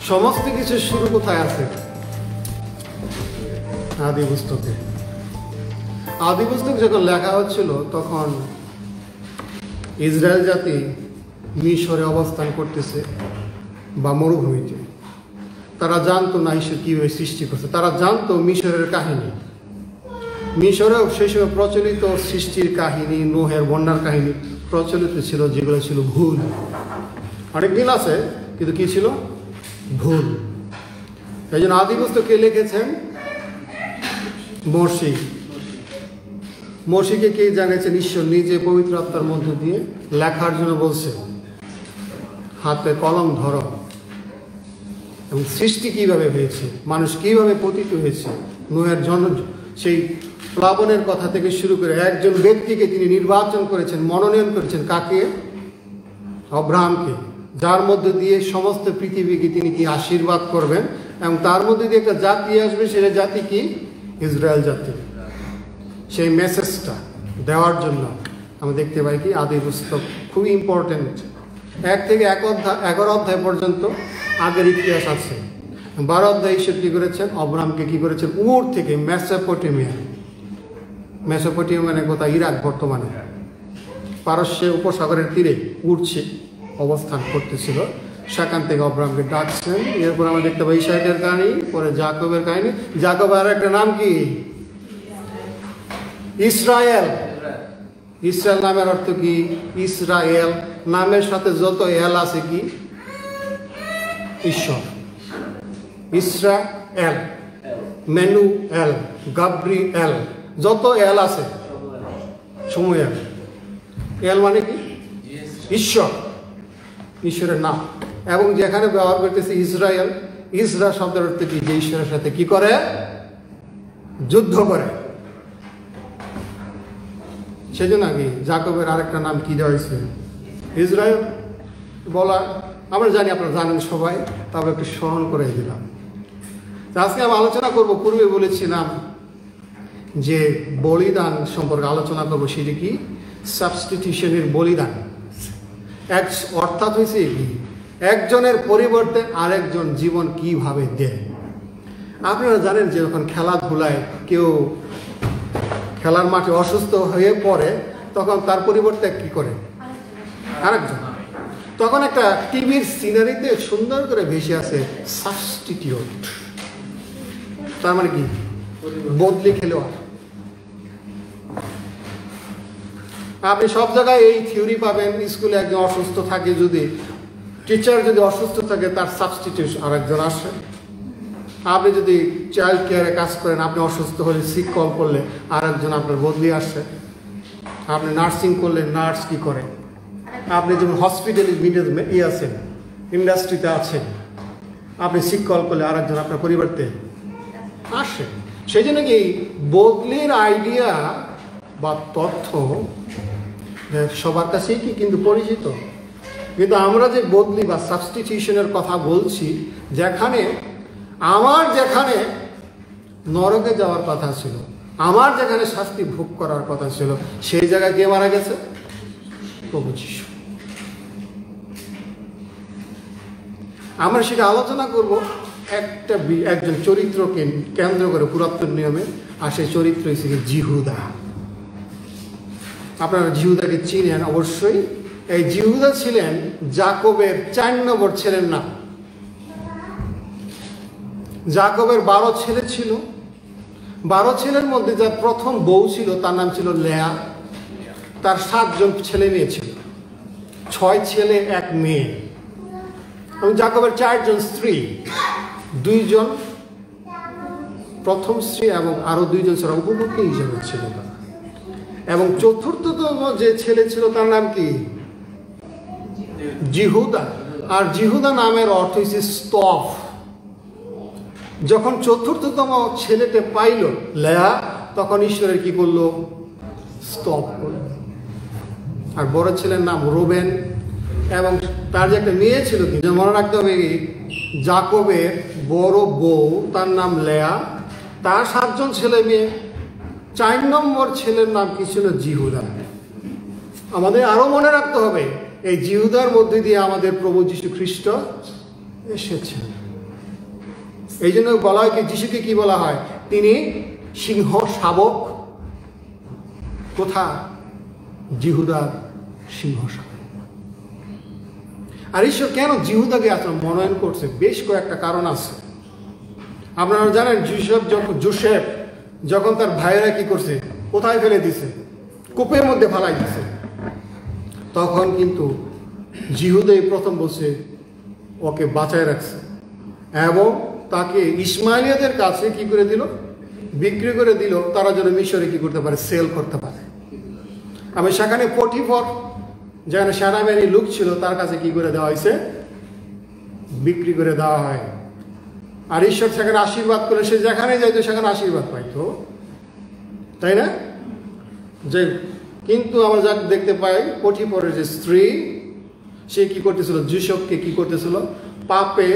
সমস্ত কিছু শুরু কোথায় আছে? আদি পুস্তকে। আদি পুস্তক যখন লেখা হচ্ছিল তখন ইসরায়েল জাতি মিশরে অবস্থান করতেছে বা মরুভূমিতে। তারা জানতো না ঈশ্বর কীভাবে সৃষ্টি করছে, তারা জানতো মিশরের কাহিনী। মিশরেও সেই সময় প্রচলিত সৃষ্টির কাহিনী, নোহের বন্যার কাহিনী প্রচলিত ছিল, যেগুলো ছিল ভুল। অনেক দিন আছে, কিন্তু কি ছিল? ভুল। এই জন্য আদি পুস্তকে লিখেছেন মর্শি। মর্শিকে কে জানিয়েছেন? ঈশ্বর নিজে পবিত্র আত্মার মধ্য দিয়ে লেখার জন্য বলছে, হাতে কলম ধরো। এবং সৃষ্টি কিভাবে হয়েছে, মানুষ কিভাবে পতিত হয়েছে, নোহের জন্ম, সেই প্লাবনের কথা থেকে শুরু করে একজন ব্যক্তিকে তিনি নির্বাচন করেছেন, মনোনয়ন করেছেন। কাকে? আব্রাহামকে, যার মধ্য দিয়ে সমস্ত পৃথিবীকে তিনি কি আশীর্বাদ করবেন এবং তার মধ্যে দিয়ে একটা জাতি আসবে। সেটা জাতি কি? ইসরায়েল জাতি। সেই মেসেজটা দেওয়ার জন্য আমরা দেখতে পাই কি আদি পুস্তক খুবই ইম্পর্টেন্ট। 1 থেকে 11 অধ্যায় পর্যন্ত আগের ইতিহাস আছে। 12 অধ্যায় ঈশ্বর কী করেছেন? আব্রাহামকে কী করেছেন? উর থেকে মেসোপটেমিয়া। মেসোপটেমিয়া মানে কোথায়? ইরাক বর্তমানে। পারস্য উপসাগরের তীরে উঠছে অবস্থান করতেছিল, সেখান থেকে আব্রাহামকে ডাকছেন। এরপর আমরা দেখতে পাই ইসহাকের কাহিনী, পরে জাকবের কাহিনী। জাকবের আর একটা নাম কি? ইসরায়েল। ইসরায়েল নামের অর্থ কি? ইসরায়েল নামের সাথে যত এল আছে কি? ঈশ্বর। ইসরায়েল, মেনু এল, গাব্রি এল, যত এল আছে সমুয়েল। এল মানে কি? ঈশ্বর, ঈশ্বরের নাম। এবং যেখানে ব্যবহার করতেছে ইসরায়েল, ইসরা শব্দের অর্থ কি? যে ঈশ্বরের সাথে কি করে? যুদ্ধ করে। সেই জন্য কি জাকবের আরেকটা নাম কি দেওয়া হয়েছে? ইসরায়েল বলা। আমরা জানি, আপনারা জানেন সবাই, তবে একটু স্মরণ করে দিলাম। আজকে আমি আলোচনা করব, পূর্বে বলেছিলাম যে বলিদান সম্পর্কে আলোচনা করব। সেটি কি? সাবস্টিটিউশনের বলিদান। অর্থাৎ হয়েছে কি? একজনের পরিবর্তে আরেকজন জীবন কিভাবে দেয়। আপনারা জানেন যে যখন খেলাধুলায় কেউ খেলার মাঠে অসুস্থ হয়ে পড়ে, তখন তার পরিবর্তে কি করে? আরেকজন। তখন একটা টিভির সিনারিতে সুন্দর করে ভেসে আছে সাবস্টিটিউট। তার মানে কি? বদলি খেলোয়াড়। আপনি সব জায়গায় এই থিওরি পাবেন। স্কুলে একজন অসুস্থ থাকে, যদি টিচার যদি অসুস্থ থাকে, তার সাবস্টিটিউট আরেকজন আসে। আপনি যদি চাইল্ড কেয়ারে কাজ করেন, আপনি অসুস্থ হলে, সিক কল করলে আরেকজন আপনার বদলি আসে। আপনি নার্সিং করলে নার্স কি করে? আপনি যেমন হসপিটালে আছেন, ইন্ডাস্ট্রিতে আছেন, আপনি সিক কল করলে আরেকজন আপনার পরিবর্তে আসে। সেই জন্য কি বদলির আইডিয়া বা তথ্য সবার কাছেই কি কিন্তু পরিচিত। কিন্তু আমরা যে বদলি বা সাবস্টিটিউশনের কথা বলছি, যেখানে নরকে যাওয়ার কথা ছিল, আমার যেখানে শাস্তি ভোগ করার কথা ছিল, সেই জায়গায় কে মারা গেছে? প্রভু যীশু। আমরা সেটা আলোচনা করব একজন চরিত্রকে কেন্দ্র করে পুরাতন নিয়মে। আর সেই চরিত্র হিসেবে জিহুদা। আপনারা জিহুদাকে চিনেন অবশ্যই। এই জিহুদা ছিলেন জাকবের 4 নম্বর ছেলের নাম। জাকবের 12 ছেলে ছিল। 12 ছেলের মধ্যে যার প্রথম বউ ছিল তার নাম ছিল লেয়া। তার 7 জন ছেলে মেয়ে ছিল, 6 ছেলে 1 মেয়ে। এবং জাকবের 4 জন স্ত্রী, 2 জন প্রথম স্ত্রী এবং আরো 2 জন ছিল উপপত্নী হিসেবে ছিল। এবং চতুর্থতম যে ছেলে ছিল তার নাম কি? জিহুদা। আর জিহুদা নামের অর্থ হচ্ছে স্তফ। যখন চতুর্থতম ছেলেতে পাইল লেয়া, তখন ঈশ্বরের কি করলো? স্তব করল। আর বড় ছেলের নাম রুবেন। এবং তার যে একটা মেয়ে ছিল, কিন্তু মনে রাখতে হবে জাকবের বড় বউ, তার নাম লেয়া, তার 7 জন ছেলে মেয়ে। 4 নম্বর ছেলের নাম কি ছিল? জিহুদা। আমাদের আরো মনে রাখতে হবে, এই জিহুদার মধ্যে দিয়ে আমাদের প্রভু যীশু খ্রিস্ট এসেছেন। এই জন্য বলা হয় কি, যিশুকে কি বলা হয়, তিনি সিংহ শাবক। কোথা? জিহুদার সিংহ শাবক। আর ঈশ্বর কেন জিহুদাকে আসলে মনোনয়ন করছে? বেশ কয়েকটা কারণ আছে। আপনারা জানেন জোসেফ যখন তার ভাইয়েরা কি করছে, কোথায় ফেলে দিছে? কূপের মধ্যে ফেলাই দিছে। তখন কিন্তু জিহুদাই প্রথম বলছে ওকে বাঁচায় রাখছে এবং তাকে ইসমাইলিয়াদের কাছে কি করে দিল? বিক্রি করে দিল, তারা যেন মিশরে কি করতে পারে, সেল করতে পারে। আমি সেখানে পটিফর যেখানে সেনাবাহিনীর লোক ছিল তার কাছে কি করে দেওয়া হয়েছে? বিক্রি করে দেওয়া হয়। আর ঈশ্বর সেখানে আশীর্বাদ করে, সে যেখানে যাইতো সেখানে আশীর্বাদ পাইতো, তাই না? যে কিন্তু আমরা যা দেখতে পাই, পটিফরের যে স্ত্রী, সে কি করতেছিল? যিশবকে কি করতেছিল? পাপে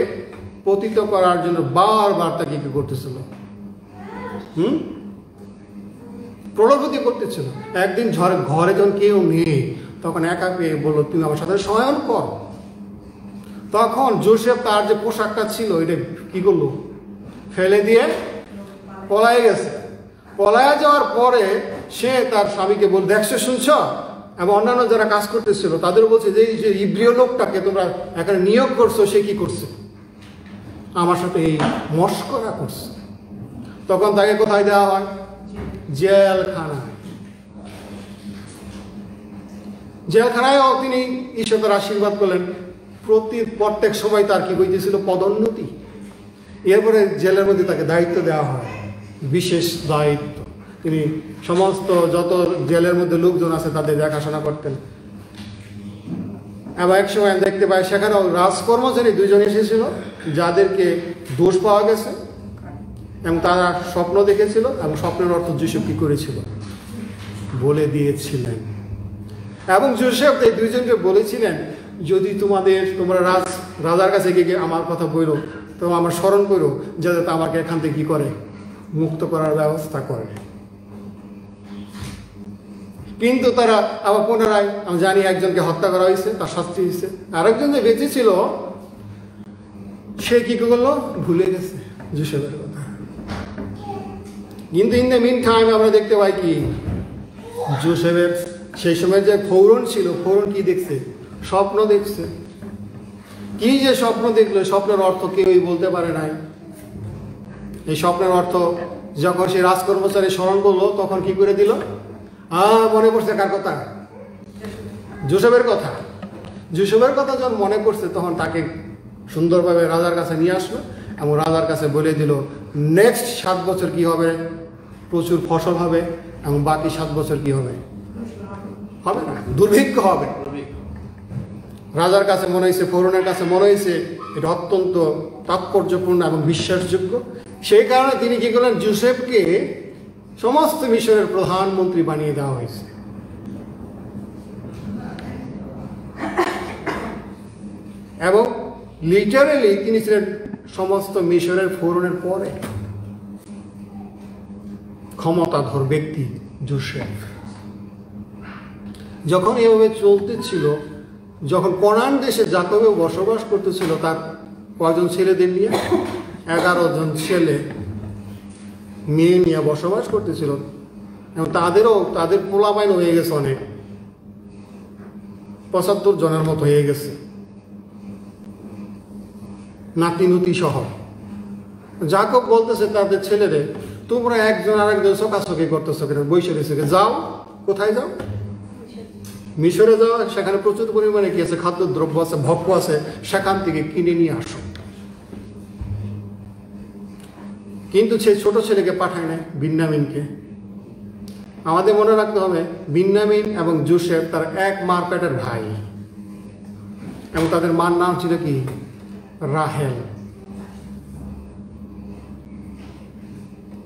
পতিত করার জন্য বারবার তাকে কি করতেছিল? প্রলোভিত করতেছিল। একদিন ঘরে যখন কেউ নেই, তখন একা পেয়ে বললো, তুমি আমার সাথে শয়ন কর। তখন জোসেফ তার যে পোশাকটা ছিল এটা কি করলো? ফেলে দিয়ে পলায় গেছে। পলায় যাওয়ার পরে সে তার স্বামীকে বল, দেখছো, শুনছ? এবং অন্যান্য যারা কাজ করতেছিল তাদের বলছে যে এই যে ইব্রিয় লোকটাকে তোমরা এখানে নিয়োগ করছো, সে কি করছে? আমার সাথে এই মস্করা করছে। তখন তাকে কোথায় দেওয়া হয়? জেলখানায়। জেলখানায়ও তিনি ঈশ্বরের আশীর্বাদ করলেন। প্রত্যেক সময় তার কি হইতেছিল? পদোন্নতি। এরপরে জেলের মধ্যে তাকে দায়িত্ব দেওয়া হয়, বিশেষ দায়িত্ব। তিনি সমস্ত যত জেলের মধ্যে লোকজন আছে তাদের দেখাশোনা করতেন। এবং এক সময় দেখতে পাই সেখানেও রাজকর্মচারী দুইজন এসেছিল, যাদেরকে দোষ পাওয়া গেছে এবং তারা স্বপ্ন দেখেছিল এবং স্বপ্নের অর্থ যোসেফ কি করেছিল? বলে দিয়েছিলেন। এবং যোসেফ এই দুইজনকে বলেছিলেন, যদি তোমরা রাজার কাছে গিয়ে আমার কথা বলো, তো আমার স্মরণ করো, যাতে আমাকে এখান থেকে কি করে? মুক্ত করার ব্যবস্থা করে। কিন্তু তারা আবার পুনরায়, আমি জানি একজনকে হত্যা করা হয়েছে, তার শাস্তি হয়েছে। আরেকজন যে বেঁচে ছিল সে কি করলো? ভুলে গেছে যোসেফের কথা। কিন্তু ইন দ্য মিন টাইম আমরা দেখতে পাই কি, যোসেফের সেই সময় যে ফৌরন ছিল, ফৌরন কি দেখছে? স্বপ্ন দেখছে। কি যে স্বপ্ন দেখলো, স্বপ্নের অর্থ কেউই বলতে পারে নাই। এই স্বপ্নের অর্থ যখন সে রাজকর্মচারী স্মরণ করলো, তখন কি করে দিল? মনে পড়ছে কার কথা? যোসেফের কথা। যোসেফের কথা যখন মনে করছে, তখন তাকে সুন্দরভাবে রাজার কাছে নিয়ে আসলো এবং রাজার কাছে বলে দিল, নেক্সট 7 বছর কি হবে? প্রচুর ফসল হবে এবং বাকি 7 বছর কি হবে? হবে না, দুর্ভিক্ষ হবে। রাজার কাছে মনে হয়েছে, ফৌরনের কাছে মনে হয়েছে এটা অত্যন্ত তাৎপর্যপূর্ণ এবং বিশ্বাসযোগ্য। সেই কারণে তিনি কি করলেন? যোসেফকে সমস্ত মিশরের প্রধানমন্ত্রী বানিয়ে দেওয়া হয়েছে। এবং লিটারেলি তিনি ছিলেন সমস্ত মিশরের ফৌরনের পরে ক্ষমতাধর ব্যক্তি যোসেফ। যখন এভাবে চলতেছিল, যখন কনান দেশে যাকবে বসবাস করতেছিল, তার কয়জন ছেলেদের নিয়ে? 11 জন ছেলে মেয়ে নিয়ে বসবাস করতেছিল এবং তাদের পোলাপাইন হয়ে গেছে অনেক, 75 জনের মতো হয়ে গেছে, নাতি সহ। যাকব বলতেছে তাদের ছেলেরে, তোমরা একজন আরেকজন চোখাচোখি করতেছো কেন? বসে রয়েছে, যাও। কোথায় যাও? মিশরে যাও। সেখানে প্রচুর পরিমাণে কি আছে? খাদ্যদ্রব্য আছে, ভক্ষ আছে, সেখান থেকে কিনে নিয়ে আসো। কিন্তু সে ছোট ছেলেকে পাঠায় না, বিন্যামিনকে। আমাদের মনে রাখতে হবে, বিন্যামিন এবং যোসেফ তার এক মার পেটের ভাই এবং তাদের মার নাম ছিল কি? রাহেল,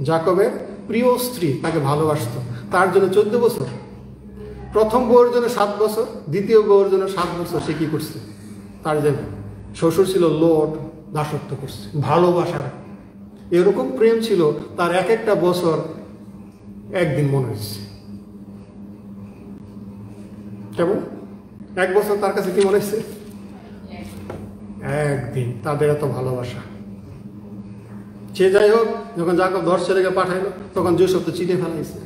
যাকবের প্রিয় স্ত্রী। তাকে ভালোবাসত। তার জন্য 14 বছর, প্রথম বউয়ের জন্য 7 বছর, দ্বিতীয় বউয়ের জন্য 7 বছর সে কি করছে? তার যে শ্বশুর ছিল লোট, দাসত্ব করছে। ভালোবাসার এরকম প্রেম ছিল তার, এক একটা বছর একদিন মনে হচ্ছে। কেমন? 1 বছর তার কাছে কি মনে হচ্ছে? একদিন। তাদের এত ভালোবাসা। সে যাই হোক, যখন যাকব 10 ছেলেকে পাঠাইলো তখন জোসেফ তো চিনে ফেলাইছে।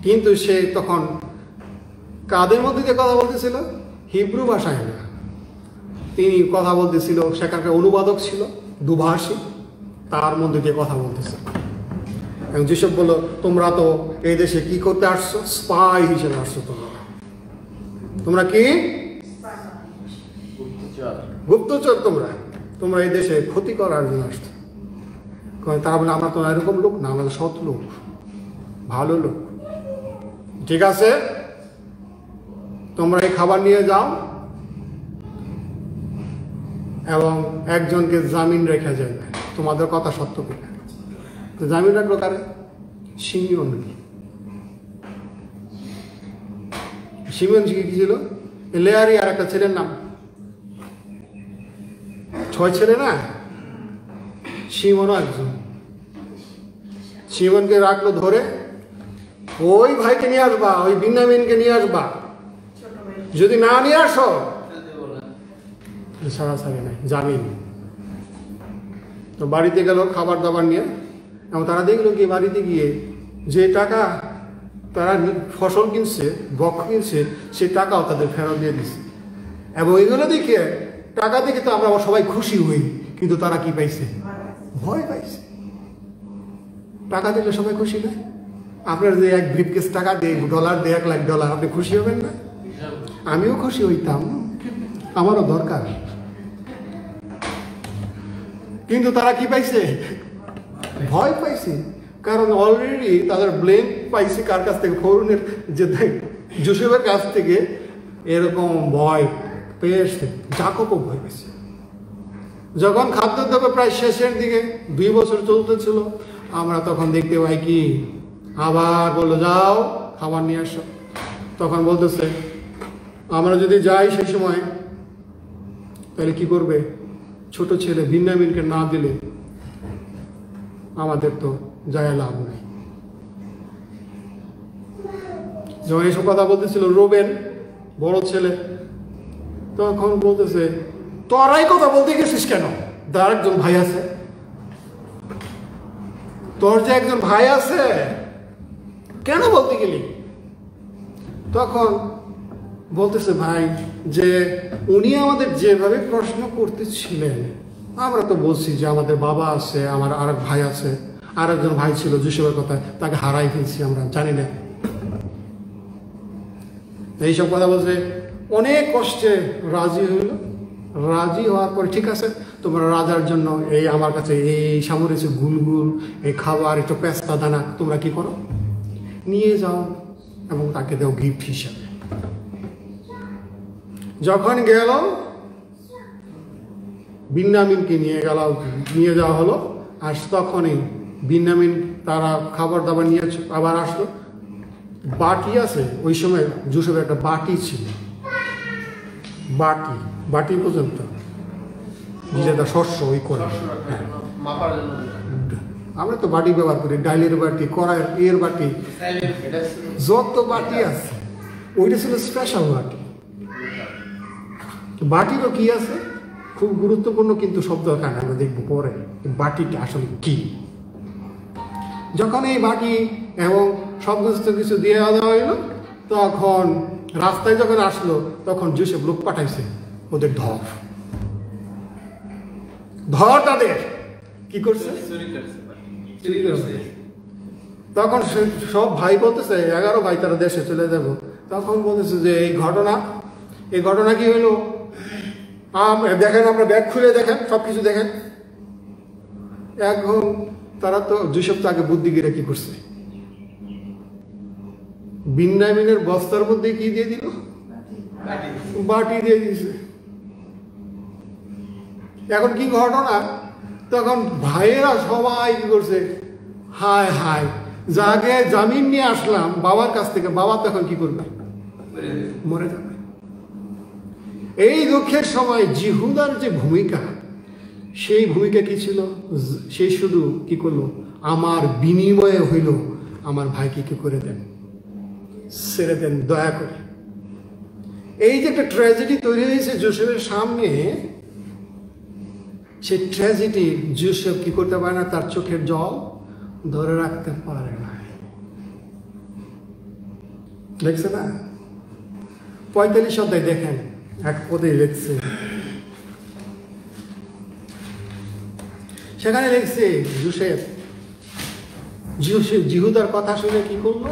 কিন্তু সে তখন কাদের মধ্যে দিয়ে কথা বলতেছিল? হিব্রু ভাষায় না, তিনি কথা বলতেছিল, সেখানকার অনুবাদক ছিল দুভাষী, তার মধ্যে দিয়ে কথা বলতেছিল। এবং জোসেফ বলল, তোমরা তো এই দেশে কি করতে আসছো? স্পাই হিসেবে আসছো। তোমরা কি গুপ্তচর? তোমরা এই দেশে ক্ষতি করার জন্য আসছো। তারা বলে, আমরা তো এরকম লোক না, আমরা সৎ লোক, ভালো লোক। ঠিক আছে, তোমরা এই খাবার নিয়ে যাও এবং একজনকে জামিন রেখে যাবে, তোমাদের কথা সত্য কিনা। তো জামিন রাখলো কারে? শিমিয়নকে। শিমিয়ন কি ছিল? লেয়ারি আর একটা ছেলের নাম, 6 ছেলে না, শিমনও একজন। শিমনকে রাখলো ধরে, ওই ভাইকে নিয়ে আসবা, ওই বিন্যামিনকে নিয়ে আসবা, যদি না নিয়ে আসো সারাসারি নাই, জামিন। তো বাড়িতে গেল খাবার দাবার নিয়ে, এবং তারা দেখলো কি বাড়িতে গিয়ে যে টাকা তারা ফসল কিনছে, বক্ষ কিনছে, সেই টাকাও তাদের ফেরত দিয়ে দিচ্ছে। এবং এগুলো দেখে, টাকা দেখে তো আমরা সবাই খুশি হই, কিন্তু তারা কি পাইছে? ভয় পাইছে। টাকা দিলে সবাই খুশি না? আপনার যে এক ব্রিফকেস টাকা দিয়ে $1 দিয়ে $1,00,000, আপনি খুশি হবেন না? আমিও খুশি হইতাম, আমারও দরকার। কিন্তু তারা কি পাইছে? ভয় পাইছে। কারণ অলরেডি তাদের ব্লেম পাইছে কার কাছ থেকে? ফরৌনের যে জোসেফের কাছ থেকে এরকম ভয় পেয়েছে। যাকবও ভয় পেয়েছে। যখন খাদ্যদ্রব্য প্রায় শেষের দিকে, 2 বছর চলতেছিল, আমরা তখন দেখতে পাই কি আবার বললো, যাও খাবার নিয়ে আসো। তখন বলতেছে, আমরা যদি যাই সেই সময়, তাহলে কি করবে? ছোট ছেলে বিন্যামিনকে না দিলে আমাদের তো যায় লাভ নেই। যখন এইসব কথা বলতেছিল রুবেন, বড় ছেলে, তখন বলতেছে, তোরাই কথা বলতে গেছিস কেন? তার একজন ভাই আছে, তোর যে একজন ভাই আছে, কেন বলতে গেলি? তখন বলতেছে, ভাই, যে উনি আমাদের যেভাবে প্রশ্ন করতেছিলেন, আমরা তো বলছি যে আমাদের বাবা আছে, আমার আর এক ভাই আছে, আর একজন ভাই ছিল জোসেফের কথা, তাকে হারাই ফেলছি, আমরা জানি না। এইসব কথা বলছে। অনেক কষ্টে রাজি হইল। রাজি হওয়ার পরে, ঠিক আছে, তোমরা রাজার জন্য এই আমার কাছে এই সামরিক গুলগুল, এই খাবার, একটু পেস্তা দানা, তোমরা কি করো, নিয়ে যাও এবং তাকে দাও গিফট হিসাবে। যখন গেল, বিন্যামিনকে নিয়ে যাওয়া হলো। আর তখনই বিন্যামিন তারা খাবার দাবার নিয়ে আবার আসলো। বাটি আছে, ওই সময় জোসেফের একটা বাটি ছিল, বাটি পর্যন্ত যেটা শস্য ওই করে, আমরা তো বাটি ব্যবহার করি, ডাইলের বাটি, কড়াই, এর বাটি, যত বাটি আছে, ওইটা ছিল স্পেশাল বাটি। বাটিরও কি আছে, খুব গুরুত্বপূর্ণ কিন্তু শব্দ এখানে আমরা দেখবো পরে, বাটিটা আসলে কি। যখন এই বাটি এবং সমস্ত কিছু দিয়ে দেওয়া হইল, তখন রাস্তায় যখন আসলো, তখন জোসেফ লোক পাঠাইছে, ওদের ধর তাদের কি করছে, তখন সব ভাই বলতেছে, 11 ভাই তারা দেশে চলে যাব। তখন বলতেছে যে এই ঘটনা কি হইলো, দেখেন, আমরা ব্যাগ খুলে দেখেন, সবকিছু দেখেন। এখন তারা তো জোসেফ তো আগে বুদ্ধিগিরা কি করছে, বিন্যামিনের বস্তার মধ্যে কি দিয়ে দিল, বাটি দিয়ে দিয়েছে। এখন কি ঘটনা, তখন ভাইয়েরা সবাই কি করছে, হায় হায়, যাকে জামিন নিয়ে আসলাম বাবার কাছ থেকে, বাবা তখন কি করবে, মরে যাবে। এই দুঃখের সময় জিহুদার যে ভূমিকা, সেই ভূমিকা কি ছিল, সে শুধু কি করলো, আমার বিনিময়ে হইল আমার ভাইকে কি করে দেন, ছেড়ে দেন দয়া করে। এই যে একটা ট্র্যাজেডি তৈরি হয়েছে জোসেফের সামনে, সেই ট্র্যাজেডি জোসেফ কি করতে পারে না, তার চোখের জল ধরে রাখতে পারে না। দেখছে না 45 অধ্যায় দেখেন, এক পদেই লিখছে, সেখানে লিখছে জোসেফ জিহুদার কথা শুনে কি করলো,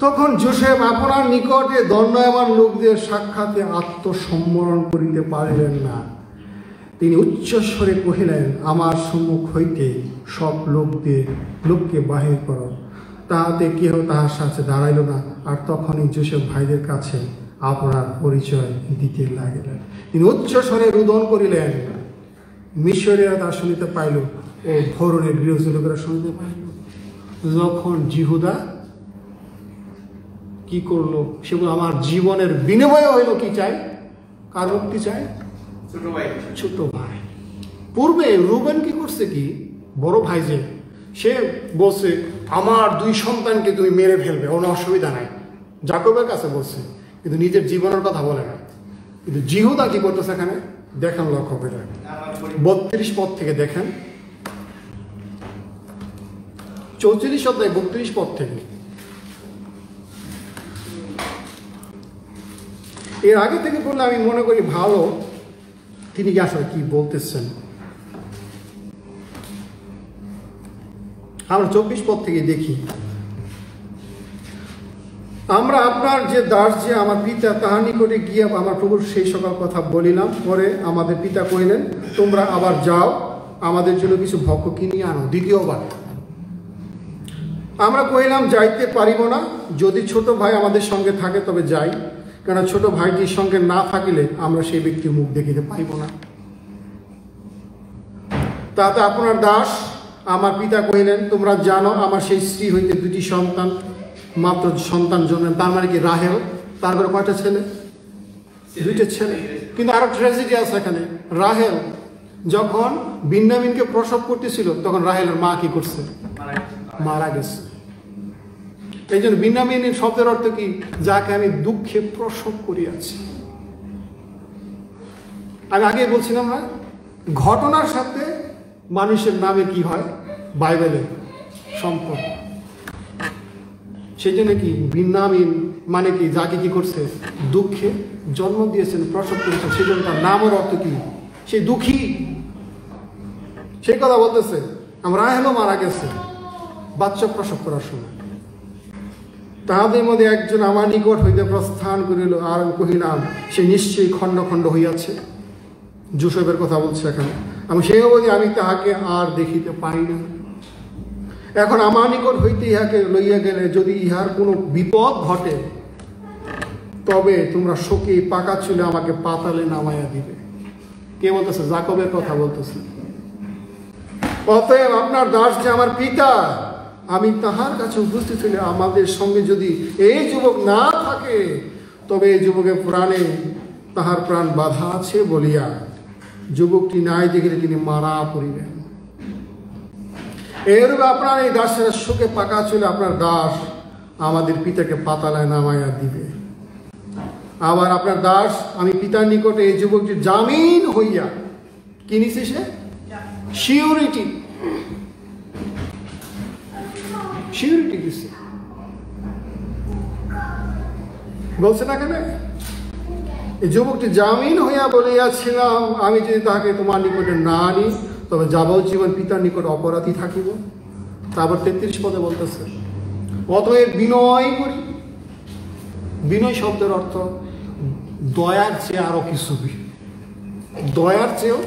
তখন জোসেফ আপনার নিকটে দণ্ডায়মান লোকদের সাক্ষাতে আত্মসম্বরণ করিতে পারিলেন না। তিনি উচ্চস্বরে কহিলেন, আমার সম্মুখ হইতে সব লোককে বাহির করো। তাহাতে কেহ তাহার সাথে দাঁড়াইল না। আর তখনই জোসেফ ভাইদের কাছে আপনার পরিচয় দিতে লাগিলেন। তিনি উচ্চস্বরে রুদন করিলেন, মিশরীয়রা তা শুনিতে পাইল ও ভরণের গৃহস্থ লোকেরা শুনিতে পাইল। যখন জিহুদা কি করলো, সেগুলো আমার জীবনের বিনিময়ে হইল কি চাই, কার মুক্তি চাই, ছোট ভাই। পূর্বে রুবেন কি করছে, কি বড় ভাই যে সে বলছে আমার 2 সন্তানকে তুমি মেরে ফেলবে, কোনো অসুবিধা নাই, জাকবের কাছে বলছে, কিন্তু নিজের জীবনের কথা বলে না। কিন্তু জিহুদা কি করতেছে এখানে দেখেন, লক্ষ্য করে 32 পদ থেকে দেখেন, 34 অধ্যায় 32 পদ থেকে। এর আগে থেকে বললে আমি মনে করি ভালো, তিনি কি আসলে কি বলতেছেন। আমরা 24 পদ থেকে দেখি, আমরা আপনার যে দাস যে আমার পিতা তাহার নিকটে গিয়া আমার প্রভুর সেই সকল কথা বলিলাম। পরে আমাদের পিতা কহিলেন, তোমরা আবার যাও, আমাদের জন্য কিছু ভক্ষ কিনিয়ে আনো। দ্বিতীয়বার আমরা কহিলাম, যাইতে পারিব না, যদি ছোট ভাই আমাদের সঙ্গে থাকে তবে যাই, কেন ছোট ভাইটির সঙ্গে না থাকিলে আমরা সেই ব্যক্তির মুখ দেখিতে পাইব না। তাতে আপনার দাস আমার পিতা কহিলেন, তোমরা জানো আমার সেই স্ত্রী হইতে 2টি সন্তান, মাত্র সন্তান জন্মেন। তার মানে কি রাহেল, তার ঘরে কয়টা ছেলে, 2টা ছেলে। কিন্তু আরো ট্র্যাজেডি আছে এখানে। রাহেল যখন বিন্যামিনকে প্রসব করতেছিল, তখন রাহেলের মা কি করছে, মারা গেছে। এই জন্য বিন্যামিনের শব্দের অর্থ কি, যাকে আমি দুঃখে প্রসব করিয়াছি। আমি আগে বলছিলাম না, ঘটনার সাথে মানুষের নামে কি হয়, বাইবেলের সম্পর্ক। সেই জন্য কি বিন্যামিন মানে কি, যাকে কি করছে, দুঃখে জন্ম দিয়েছেন, প্রসব করেছেন, সেই জন্য তার নামের অর্থ কি, সেই দুঃখী। সেই কথা বলতেছে, আমরা রাহেলও মারা গেছে বাচ্চা প্রসব করার সময়। তাহাদের মধ্যে একজন আমার নিকট হইতে প্রস্থান করিল, আর কহিলাম, সে নিশ্চয়ই খণ্ড খণ্ড হইয়াছে। জোসেফের কথা বলছে এখানে। আমি সেই অবধি আমি তাহাকে আর দেখিতে পাই না। এখন আমার নিকট হইতে ইহাকে লইয়া গেলে যদি ইহার কোনো বিপদ ঘটে, তবে তোমরা শোকে পাকা চুলে আমাকে পাতালে নামাইয়া দিবে। কে বলতেছে, জাকবের কথা বলতেছে। অতএব আপনার দাস যে আমার পিতা, আমি তাহার কাছে উপস্থিত হইলে আমাদের সঙ্গে যদি এই যুবক না থাকে, তবে এই যুবকের প্রাণে তাহার প্রাণ বাধা আছে বলিয়া যুবকটি নাই দেখিলে তিনি মারা পড়িবেন। এরূপে আপনার এই দাসের শোকে পাকা চলে আপনার দাস আমাদের পিতাকে পাতালায় নামাইয়া দিবে। আবার আপনার দাস আমি পিতার নিকটে এই যুবকটির জামিন হইয়া কি নিছে, সে সিউরিটি দিচ্ছে। বলছে না কেন, এই যুবকটি জামিন হইয়া বলিয়াছিলাম, আমি যদি তাহাকে তোমার নিকটে না আনি, তবে যাবজ্জীবন পিতার নিকট অপরাধী থাকিব। তারপর 33 পদে বলতেছে, অতএব বিনয় করি। বিনয় শব্দের অর্থ দয়ার চেয়ে আরো কিছু, দয়ার চেয়েও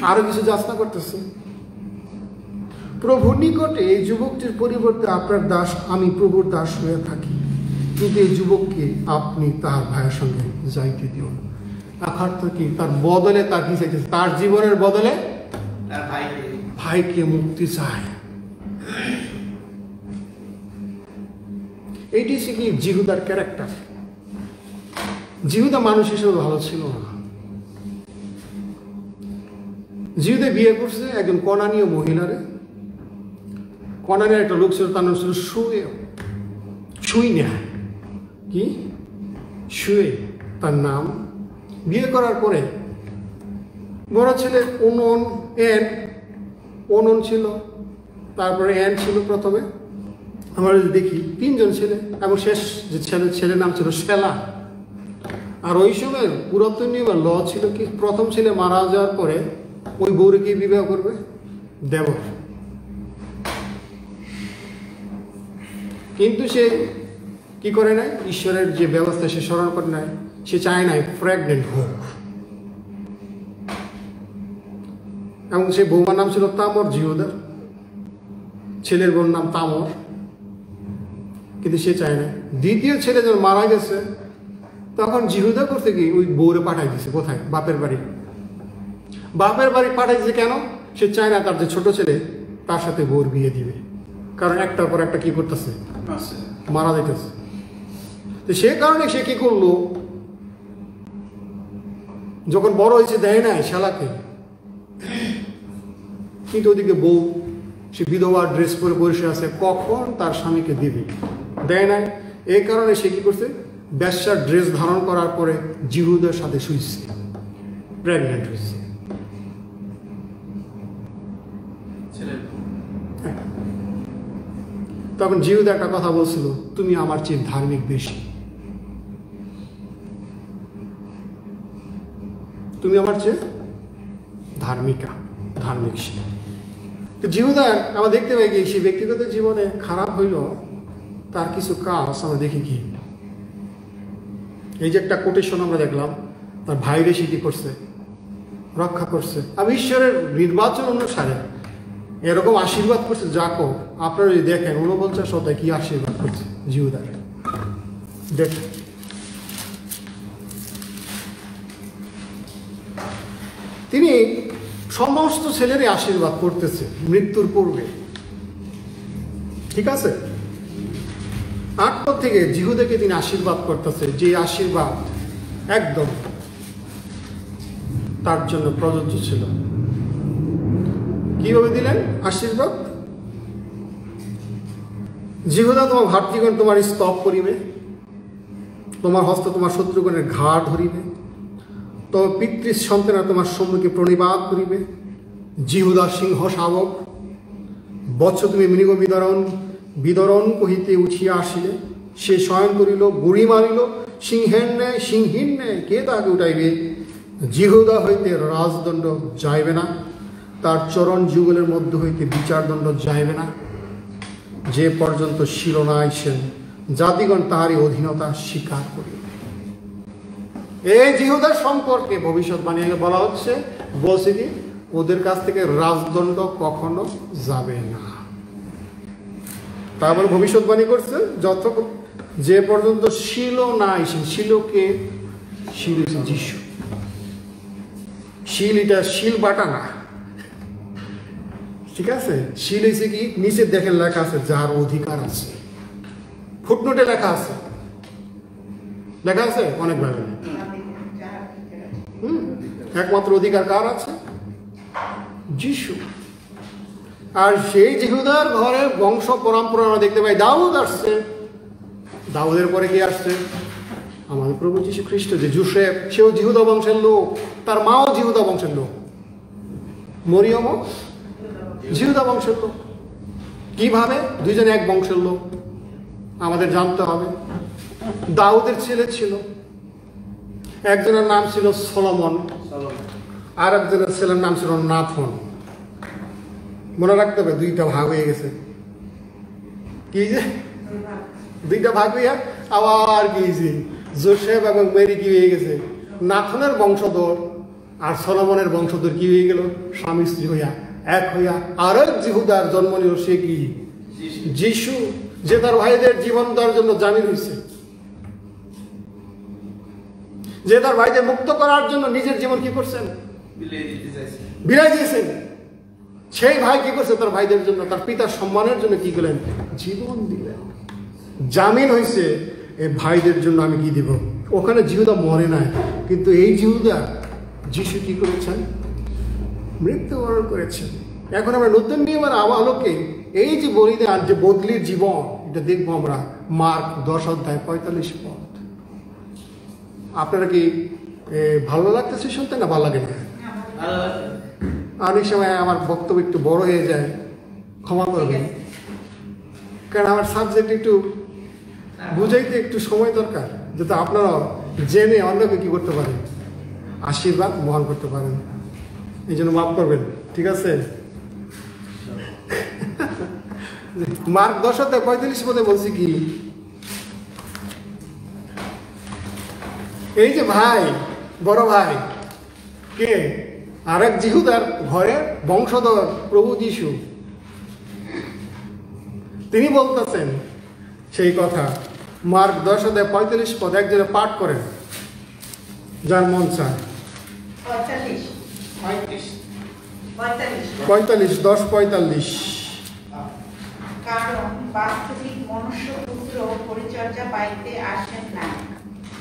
আরো কিছু যাচনা করতেছে। প্রভুর নিকটে এই যুবকটির পরিবর্তে আপনার দাস আমি প্রভুর দাস হয়ে থাকি, কিন্তু এই যুবককে আপনি তার ভাইয়ের সঙ্গে যাইতে দিও না। অর্থ কি, তার বদলে তার কি চাইতেছে, তার জীবনের বদলে তার ভাইকে মুক্তি চায়। এইটি হচ্ছে কি জিহুদার ক্যারেক্টার। জিহুদা মানুষ হিসেবে ভালো ছিল না। জিহুদা বিয়ে করছে একজন কনানীয় মহিলারে। কনানীয় একটা লোক ছিল, তার নাম ছিল শুয়ে তার নাম। বিয়ে করার পরে বড় ছেলে ওনন ছিল, তারপরে এন ছিল প্রথমে। আমরা যদি দেখি 3 জন ছেলে, এবং শেষ যে ছেলের নাম ছিল শেলা। আর ওই সময় পুরাতন নিয়মের ল ছিল কি, প্রথম ছেলে মারা যাওয়ার পরে ওই বউরে কি বিবাহ করবে? দেবর। কিন্তু সে কি করে নাই, ঈশ্বরের যে ব্যবস্থা সে স্মরণ করে নাই, সে চায় নাই প্রেগনেন্ট হোক। এবং সে বৌমার নাম ছিল তামর জিহুদা, ছেলের বোন নাম তামর, কিন্তু সে চায় না। দ্বিতীয় ছেলে যখন মারা গেছে তখন জিহুদা করতে গিয়ে ওই বউরে পাঠাই দিছে কোথায়? বাপের বাড়ি। বাপের বাড়ি পাঠাই দিছে কেন? সে চায় না তার যে ছোট ছেলে তার সাথে বউর বিয়ে দিবে, কারণ একটার পর একটা কি করতেছে, মারা যাইতেছে। তো সে কারণে সে কি করলো, যখন বড় হয়েছে দেয় নাই শালাকে, কিন্তু ওদিকে বউ সে বিধবা ড্রেস পরে বসে আছে, কখন তার স্বামীকে দিবে, দেয় নাই। এই কারণে সে কি করছে, বেশ্যার ড্রেস ধারণ করার পরে জিহুদার সাথে শুইছে, প্রেগনেন্ট হয়েছে। তখন জিহুদা একটা কথা বলছিল, তুমি আমার চেয়ে ধার্মিক বেশি, তুমি আমার চেয়ে ধার্মিক। জিহুদা আমরা দেখতে পাই সে ব্যক্তিগত জীবনে খারাপ হইল, তার কিছু কাজ আমরা দেখি কি, এই যে একটা কোটেশন আমরা দেখলাম, তার ভাইরে সে কি করছে, রক্ষা করছে। আমি ঈশ্বরের নির্বাচন অনুসারে এরকম আশীর্বাদ করছে যাকব। আপনারা যদি দেখেন 49 অধ্যায় কি আশীর্বাদ করছে জিহুদার, দেখেন। তিনি সমস্ত ছেলেরই আশীর্বাদ করতেছে মৃত্যুর পূর্বে, ঠিক আছে। 8 পদ থেকে জিহুদাকে তিনি আশীর্বাদ করতেছে, যে আশীর্বাদ একদম তার জন্য প্রযোজ্য ছিল। কিভাবে দিলেন আশীর্বাদ? জিহুদা, তোমার ভাতৃগণ তোমার স্তব করিবে, তোমার হস্ত তোমার শত্রুগণের ঘাড় ধরিবে, তবে পিতৃ সন্তানরা তোমার সম্মুখে প্রণিপাত করিবে। জিহুদা সিংহ শাবক, বৎস তুমি মৃগ বিদরণ কহিতে উঠিয়া আসিলে, সে শয়ন করিল, গুড়ি মারিল, সিংহীন ন্যায় কে তাকে উঠাইবে? জিহুদা হইতে রাজদণ্ড যাইবে না, তার চরণ যুগলের মধ্য হইতে বিচারদণ্ড যাইবে না, যে পর্যন্ত শিল না আইসেন, জাতিগণ তাহারই অধীনতা স্বীকার করিবে। এই জিহুদার সম্পর্কে ভবিষ্যৎবাণী বলা হচ্ছে, বলছে কি, ওদের কাছ থেকে রাজদণ্ড কখনো যাবে না। তারপর ভবিষ্যৎবাণী করছে, যে পর্যন্ত শিল না আইসেন। শিলকে শিল যিশু, শিল এটা শিল বাটা না, ঠিক আছে। শিল হয়েছে কি, নিচে দেখেন লেখা আছে যার অধিকার আছে, ফুটনোটে লেখা আছে অনেকভাবে। একমাত্র অধিকার কার আছে? যিশু। আর সেই জিহুদার ঘরে বংশ পরম্পরা আমরা দেখতে পাই, দাউদ আসছে, দাউদের পরে কি আসছে? আমাদের প্রভু যীশু খ্রিস্ট। যে জোসেফ, সেও জিহুদা বংশের লোক, তার মাও জিহুদা বংশের লোক, মরিয়মও জিহুদা বংশের লোক। কিভাবে? দুইজনে এক বংশের লোক আমাদের জানতে হবে। দাউদের ছেলে ছিল, একজনের নাম ছিল সলোমন, আর একজনের ছেলের নাম ছিল নাথন। মনে রাখতে হবে, 2টা ভাগ হয়ে গেছে। কি যে 2টা ভাগ হইয়া আবার কি হয়েছে, জোসেফ এবং মেরি কি হয়ে গেছে, নাথনের বংশধর আর সলোমনের বংশধর কি হয়ে গেল, স্বামী স্ত্রী হইয়া এক হইয়া আরেক জিহুদার জন্ম নিল, সে কি? যিশু, যে তার ভাইদের জীবন দেওয়ার জন্য জামিন হয়েছে, যে তার ভাইদের মুক্ত করার জন্য নিজের জীবন কি করছেন, বিলাই দিয়েছেন। সেই ভাই কি করছে, তার ভাইদের জন্য, তার পিতার সম্মানের জন্য কি করলেন, জীবন দিলেন। জামিন হয়েছে, এই ভাইদের জন্য আমি কি দিব। ওখানে জিহুদা মরে নাই, কিন্তু এই জিহুদা যিশু কি করেছেন, মৃত্যুবরণ করেছেন। এখন আমরা নতুন নিয়মের আলোকে এই যে বলিদান, যে বদলির জীবন, এটা দেখবো আমরা মার্ক 10 অধ্যায় 45 পদ। আপনারা কি ভালো লাগতেছে শুনতে, না ভালো লাগে না? অনেক সময় আমার বক্তব্য একটু বড় হয়ে যায়, ক্ষমা করবেন, কারণ আমার সাবজেক্ট একটু বুঝাইতে একটু সময় দরকার, যাতে আপনারা জেনে অন্যকে কি করতে পারেন, আশীর্বাদ বহন করতে পারেন। এই জন্য মাফ করবেন, ঠিক আছে? মার্ক 10:45 বলছি কি, এই যে ভাই, বড় ভাই কে, আরেক জিহুদার ঘরে বংশধর প্রভু যিশু, তিনি বলতেছেন সেই কথা। মার্ক 10:45 একজনে পাঠ করেন, যার মন চায়। 10:45 কারণ বাস্তবিক মনুষ্যপুত্র পরিচর্যা পাইতে আসেন না,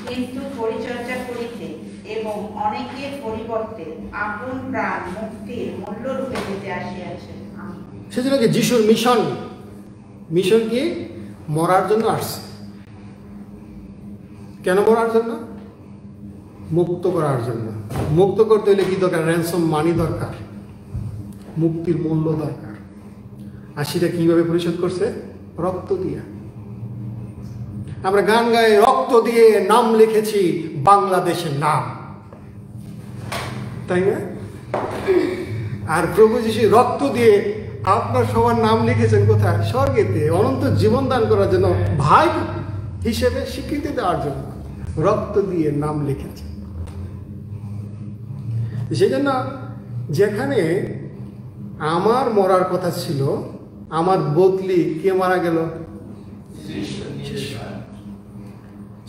কিন্তু পরিচর্যা করিতে এবং অনেকের পরিবর্তে আপন প্রাণ মুক্তির মূল্যরূপে দিতে আসিয়াছেন। সেজন্য কি যিশুর মিশন কি? মরার জন্য আসছে। কেন মরার জন্য? মুক্ত করার জন্য। মুক্ত করতে হলে কি দরকার? র্যানসম মানি দরকার, মুক্তির মূল্য দরকার। আর সেটা কিভাবে পরিশোধ করছে? রক্ত দিয়া। আমরা গান গাই, রক্ত দিয়ে নাম লিখেছি বাংলাদেশের নাম, তাই না? আর প্রভু যিশু রক্ত দিয়ে আপনার সবার নাম লিখেছেন কোথায়? স্বর্গেতে, অনন্ত জীবন দান করার জন্য, ভাই হিসেবে স্বীকৃতি দেওয়ার জন্য রক্ত দিয়ে নাম লিখেছে। সেই জন্য যেখানে আমার মরার কথা ছিল, আমার বদলি কে মারা গেল?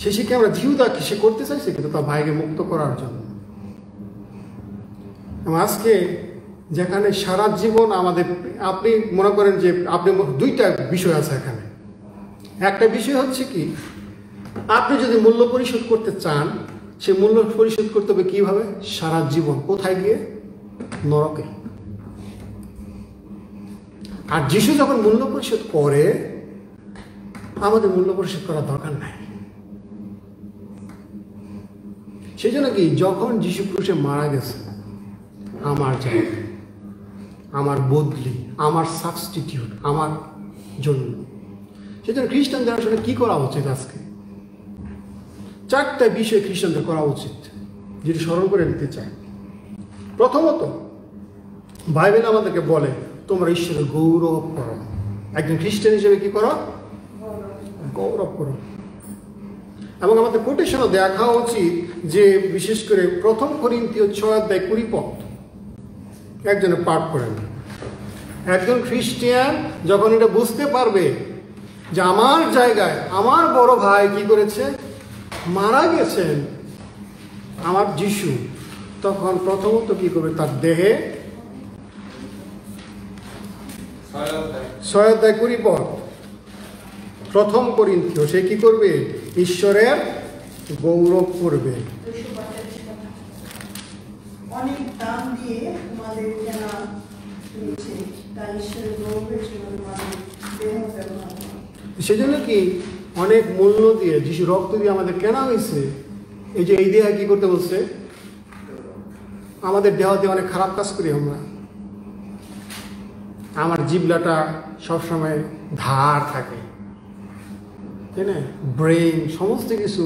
শেষে আমরা জিহুদা সে করতে চাইছে কিন্তু তার ভাইকে মুক্ত করার জন্য। আজকে যেখানে সারা জীবন আমাদের, আপনি মনে করেন যে আপনি, দুইটা বিষয় আছে এখানে। একটা বিষয় হচ্ছে কি, আপনি যদি মূল্য পরিশোধ করতে চান, সে মূল্য পরিশোধ করতে হবে কিভাবে? সারা জীবন কোথায় গিয়ে? নরকে। আর যিশু যখন মূল্য পরিশোধ করে, আমাদের মূল্য পরিশোধ করার দরকার নাই। সেই জন্য কি, যখন যিশু ক্রুশে মারা গেছে আমার জায়গায়, আমার বদলি, আমার সাবস্টিটিউট, আমার জন্য, সেই জন্য খ্রিস্টানদের আসলে কি করা উচিত? আজকে 4টা বিষয় খ্রিস্টানদের করা উচিত, যেটি স্মরণ করে দিতে চাই। প্রথমত, বাইবেল আমাদেরকে বলে তোমরা ঈশ্বরের গৌরব করো। একজন খ্রিস্টান হিসেবে কি করো? গৌরব করো। এবং আমাদের কোটেশনও দেখা উচিত যে, বিশেষ করে 1 করিন্থীয় 6:20 একজনে পাঠ করেন। একজন খ্রিস্টান যখন এটা বুঝতে পারবে যে আমার জায়গায় আমার বড় ভাই কি করেছে? মারা গেছেন, আমার যিশু, তখন প্রথমত কি করবে? তার দেহে 6:20 1 করিন্থীয়, সে কি করবে? ঈশ্বরের গৌরব করবে। অনেক দাম দিয়ে তোমাদের কেনা হয়েছে, তাই ঈশ্বরের গৌরবের জন্য তোমাদের দেহ ব্যবহার করো। সেজন্য কি, অনেক মূল্য দিয়ে, যিশু রক্ত দিয়ে আমাদের কেনা হয়েছে। এই যে এই দেহ কি করতে বলছে? আমাদের দেহতে অনেক খারাপ কাজ করি আমরা। আমার জিহ্বাটা সবসময় ধার থাকে, তাই না? ব্রেন, সমস্ত কিছু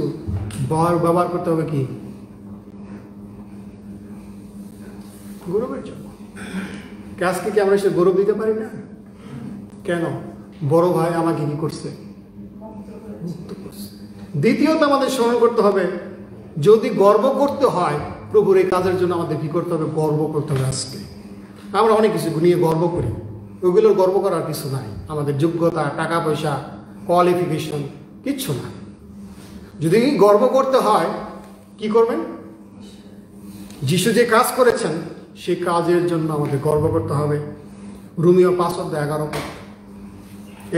ব্যবহার করতে হবে কি? গৌরবের জন্য। আজকে কি আমরা সে গৌরব দিতে পারি না? কেন? বড় ভাই আমাকে কি করছে? মুক্ত করছে। দ্বিতীয়ত আমাদের স্মরণ করতে হবে, যদি গর্ব করতে হয় প্রভুর এই কাজের জন্য, আমাদের কি করতে হবে? গর্ব করতে হবে। আজকে আমরা অনেক কিছু নিয়ে গর্ব করি, ওগুলোর গর্ব করার কিছু নাই। আমাদের যোগ্যতা, টাকা পয়সা, কোয়ালিফিকেশন কিচ্ছু না। যদি গর্ব করতে হয়, কি করবেন? যিশু যে কাজ করেছেন সেই কাজের জন্য আমাদের গর্ব করতে হবে। রোমীয় 5:11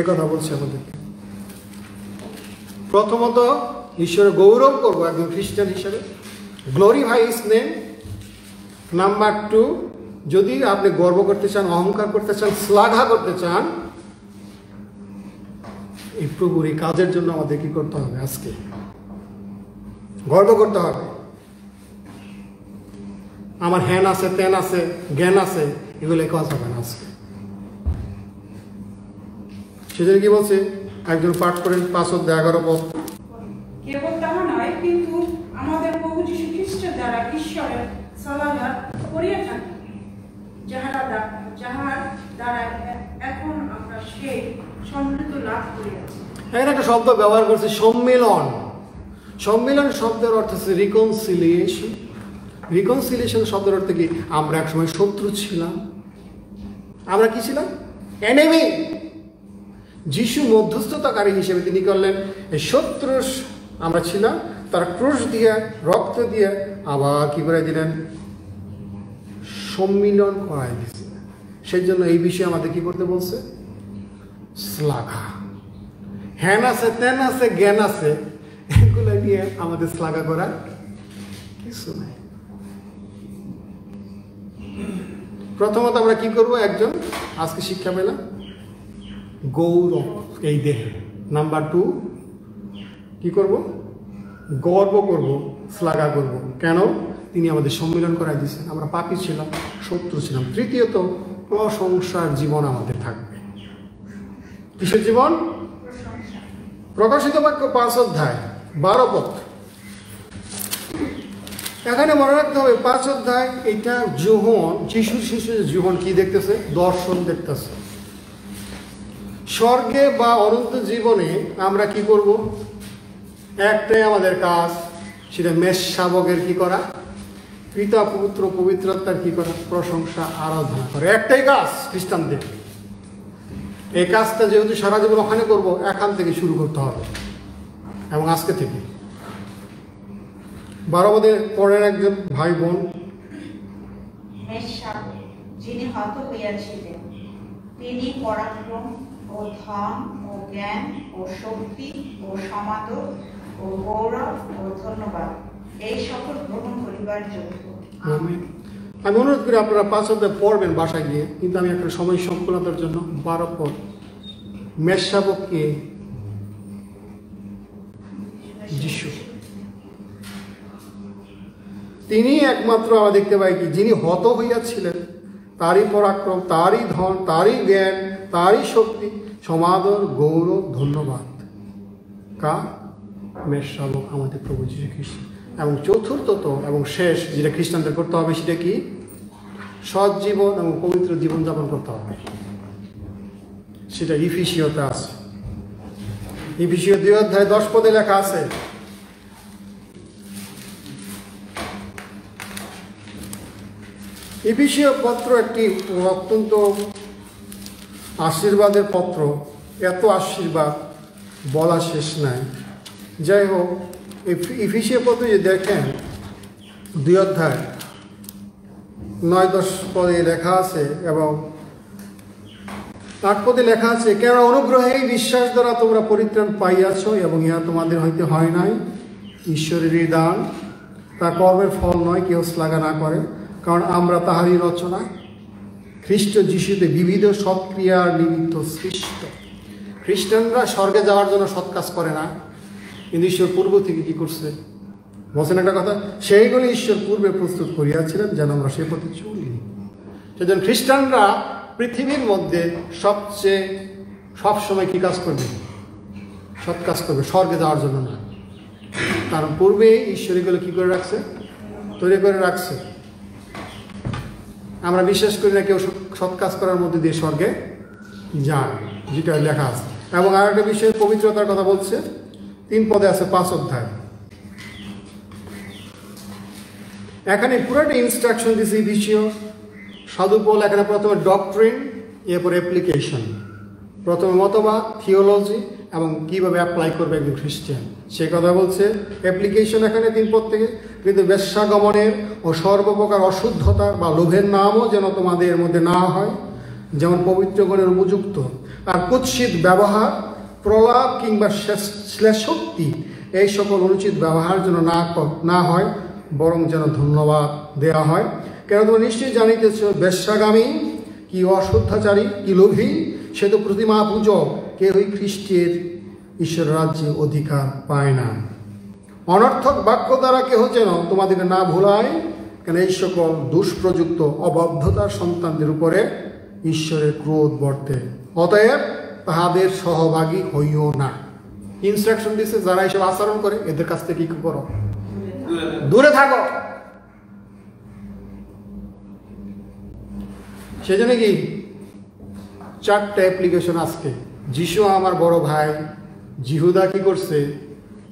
এ কথা বলছে আমাদেরকে। প্রথমত ঈশ্বরের গৌরব করবো একজন খ্রিস্টান হিসেবে, গ্লোরিফাই হিজ নেম। নাম্বার 2, যদি আপনি গর্ব করতে চান, অহংকার করতে চান, শ্লাঘা করতে চান, এই প্রভুর এই কাজের জন্য আমাদের কি করতে হবে? আজকে গর্ব করতে হবে। আমার হ্যান আছে, তেন আছে, জ্ঞান আছে, এগুলো কাজ হবে না আজকে। সেজন্য কি বলছে, একজন পাঠ করেন 5:11 পদ। কেবল তাহা নয়, কিন্তু আমাদের প্রভু যীশু খ্রিস্ট দ্বারা ঈশ্বরের সালাগাত করিয়া থাকি, যাহার দ্বারা এখন আমরা সেই সমৃদ্ধ লাভ করিয়াছি। এখানে একটা শব্দ ব্যবহার করছে, সম্মিলন। সম্মিলন শব্দের অর্থ হচ্ছে রিকনসিলিয়েশন। রিকনসিলিয়েশন শব্দের অর্থ কি, আমরা একসময় শত্রু ছিলাম। আমরা কি ছিলাম? এনিমি। যিশু মধ্যস্থতাকারী হিসেবে তিনি করলেন, এই শত্রু আমরা ছিলাম, তার ক্রুশ দিয়ে, রক্ত দিয়ে আবার কি করে দিলেন, সম্মিলন করাই দিয়েছে। সেই জন্য এই বিষয়ে আমাদের কি করতে বলছে, শ্লাঘা। হ্যান আছে, তেন আছে, জ্ঞান আছে, এগুলো নিয়ে আমাদের শ্লাঘা করার কিছু নাই। প্রথমত আমরা কি করব, একজন আজকে শিক্ষা পেলাম গৌরব এই দেহে। নাম্বার 2 কি করব, গর্ব করব, শ্লাঘা করব। কেন? তিনি আমাদের সম্মিলন করাই দিয়েছেন। আমরা পাপী ছিলাম, শত্রু ছিলাম। তৃতীয়ত, প্রশংসার জীবন আমাদের থাকবে। কিসের জীবন? প্রকাশিত বাক্য 5:12 পদ। এখানে মনে রাখতে হবে 5 অধ্যায় এটা যোহন, যিশুর শিশুর জীবন কি দেখতেছে, দর্শন দেখতেছে। স্বর্গে বা অনন্ত জীবনে আমরা কি করব, একটাই আমাদের কাজ, সেটা মেষশাবকের কি করা, পিতা পুত্র পবিত্রতার কি করা, প্রশংসা আরাধনা করে। একটাই কাজ খ্রিস্টানদের। এই কাজটা যেহেতু সারা জীবন ওখানে করব, এখান থেকে শুরু করতে হবে, এবং আজকে থেকে। 12 পদের পরের একজন ভাই বোন, মেষশাবক, যিনি হত হইয়াছিলেন, তিনি পরাক্রম ও ধন ও জ্ঞান ও শক্তি ও সমাদর ও গৌরব ও ধন্যবাদ এই সকল গ্রহণ করিবার যোগ্য। আমি অনুরোধ করি আপনারা 5 অধ্যায় পড়বেন বাসায় গিয়ে, কিন্তু আমি একটা সময় সংকুলতার জন্য 12 পদ। মেষশাবককে যিশু, তিনি একমাত্র আমরা দেখতে পাই কি, যিনি হত হইয়াছিলেন, তারই পরাক্রম, তারই ধন, তারই জ্ঞান, তারই শক্তি, সমাদর, গৌরব, ধন্যবাদ। কার? মেষশাবক, আমাদের প্রভু যীশু খ্রিস্ট। এবং চতুর্থত এবং শেষ যেটা খ্রিস্টানদের করতে হবে, সেটা কি? সৎ জীবন এবং পবিত্র জীবনযাপন করতে হবে। সেটা ইফিসীয়তে আছে। ইফিসীয় 2:10 পদে লেখা আছে, ইফিসীয় পত্র একটি অত্যন্ত আশীর্বাদের পত্র। এত আশীর্বাদ বলা শেষ নাই। যাই হোক, ইফিসীয় পত্র যে দেখেন 2:9-10 পদে লেখা আছে এবং 8 পদে লেখা আছে, কেন অনুগ্রহেই বিশ্বাস দ্বারা তোমরা পরিত্রাণ পাইয়াছ, এবং ইহা তোমাদের হইতে হয় নাই, ঈশ্বরেরই দান, তা কর্মের ফল নয়, কেউ শ্লাঘা না করে। কারণ আমরা তাহারই রচনা, খ্রিস্ট যিশুতে বিবিধ সৎক্রিয়ার নিমিত্ত সৃষ্ট। খ্রিস্টানরা স্বর্গে যাওয়ার জন্য সৎ কাজ করে না, কিন্তু ঈশ্বর পূর্ব থেকে কি করছে বলছেন একটা কথা, সেইগুলি ঈশ্বর পূর্বে প্রস্তুত করিয়াছিলেন যেন আমরা সে পথে চলি। সেজন্য খ্রিস্টানরা পৃথিবীর মধ্যে সবসময় কি কাজ করবে? সৎ কাজ করবে, স্বর্গে যাওয়ার জন্য না। কারণ পূর্বে ঈশ্বর এগুলো কি করে রাখছে? তৈরি করে রাখছে। আমরা বিশ্বাস করি না কেউ সৎ কাজ করার মধ্যে দিয়ে স্বর্গে যায়, যেটা লেখা আছে। এবং আর একটা বিষয়, পবিত্রতার কথা বলছে 3 পদে আছে 5 অধ্যায়। এখানে পুরোটা ইনস্ট্রাকশন দিয়েছে বিষয়। সাধু পৌল এখানে প্রথমে ডক্ট্রিন, এরপর অ্যাপ্লিকেশন। প্রথমে মতবাদ, থিওলজি, এবং কীভাবে অ্যাপ্লাই করবে একজন খ্রিস্টান, সে কথা বলছে। অ্যাপ্লিকেশন এখানে 3 পদ থেকে, কিন্তু বেশ্যাগমনের ও সর্বপ্রকার অশুদ্ধতার বা লোভের নামও যেন তোমাদের মধ্যে না হয়, যেমন পবিত্রগণের উপযুক্ত। আর কুৎসিত ব্যবহার, প্রলাপ কিংবা শ্লেষোক্তি, এই সকল অনুচিত ব্যবহার যেন না হয়, বরং যেন ধন্যবাদ দেওয়া হয়। কেন তোমরা নিশ্চয়ই জানিতেছ, বেশ্যাগামী কি অশুদ্ধাচারী কি লোভী, সে তো প্রতিমা পূজক, কেউই খ্রিস্টের ঈশ্বর রাজ্যে অধিকার পায় না। অনর্থক বাক্য দ্বারা কেহ যেন তোমাদেরকে না ভুলায়, কেন এই সকল দুষ্প্রযুক্ত অবাধ্যতার সন্তানদের উপরে ঈশ্বরের ক্রোধ বর্তে, অতএব তাহাদের সহভাগী হইও না। ইনস্ট্রাকশন দিচ্ছে যারা এইসব আচরণ করে এদের কাছ থেকে কি করো? দূরে থাকো। সেজন্য কি 4টা অ্যাপ্লিকেশন আজকে। যিশু আমার বড় ভাই, জিহুদা কি করছে?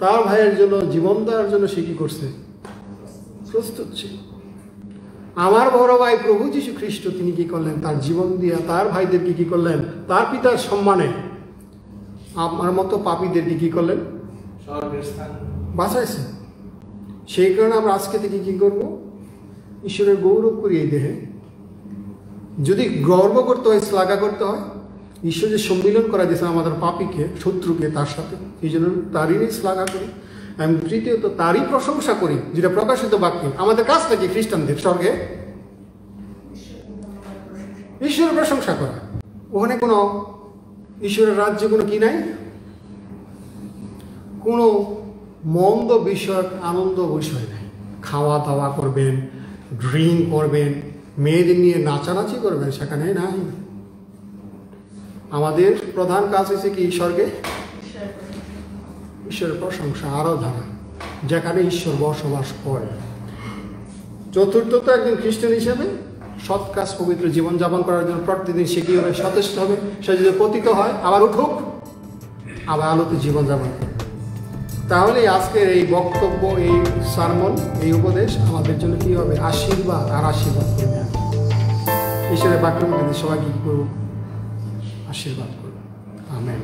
তার ভাইয়ের জন্য জীবন দেওয়ার জন্য সে কি করছে? প্রস্তুত ছিল। আমার বড় ভাই প্রভু যীশু খ্রিস্ট তিনি কি করলেন? তার জীবন দিয়ে তার ভাইদেরকে কি করলেন? তার পিতার সম্মানে আমার মতো পাপীদেরকে কি করলেন? বাঁচাইছে। সেই কারণে আমরা আজকে থেকে কি করব? ঈশ্বরের গৌরব করি এই দেহে। যদি গর্ব করতে হয়, শ্লাঘা করতে হয়, ঈশ্বর যে সম্মিলন করা দিয়েছে আমাদের পাপীকে, শত্রুকে তার সাথে, এই জন্য তারই শ্লাঘা করি। আমি তৃতীয়ত তারই প্রশংসা করি, যেটা প্রকাশিত বাক্যে। আমাদের কাজটা কি? খ্রিস্টানদের স্বর্গে ঈশ্বরের প্রশংসা করা। ওখানে কোনো ঈশ্বরের রাজ্যে কোনো কি নাই, কোনো মন্দ বিষয়ক আনন্দ বিষয় নাই। খাওয়া দাওয়া করবেন, ড্রিঙ্ক করবেন, মেয়েদের নিয়ে নাচানাচি করবেন, সেখানে নাই। আমাদের প্রধান কাজ হচ্ছে কি? স্বর্গে ঈশ্বরের প্রশংসা, আরাধনা, যেখানে ঈশ্বর বসবাস করে। চতুর্থত একজন খ্রিস্টান হিসেবে সৎ কাজ, পবিত্র জীবনযাপন করার জন্য প্রতিদিন সে কি হবে? সচেষ্ট হবে। সে যদি পতিত হয় আবার উঠুক, আবার আলোতে জীবনযাপন করবে। তাহলে আজকের এই বক্তব্য, এই সারমন, এই উপদেশ আমাদের জন্য কি হবে? আশীর্বাদ আর আশীর্বাদ করবে। ঈশ্বরের বাক্যের মধ্যে সবাইকে কি করব? আশীর্বাদ করব। আমেন।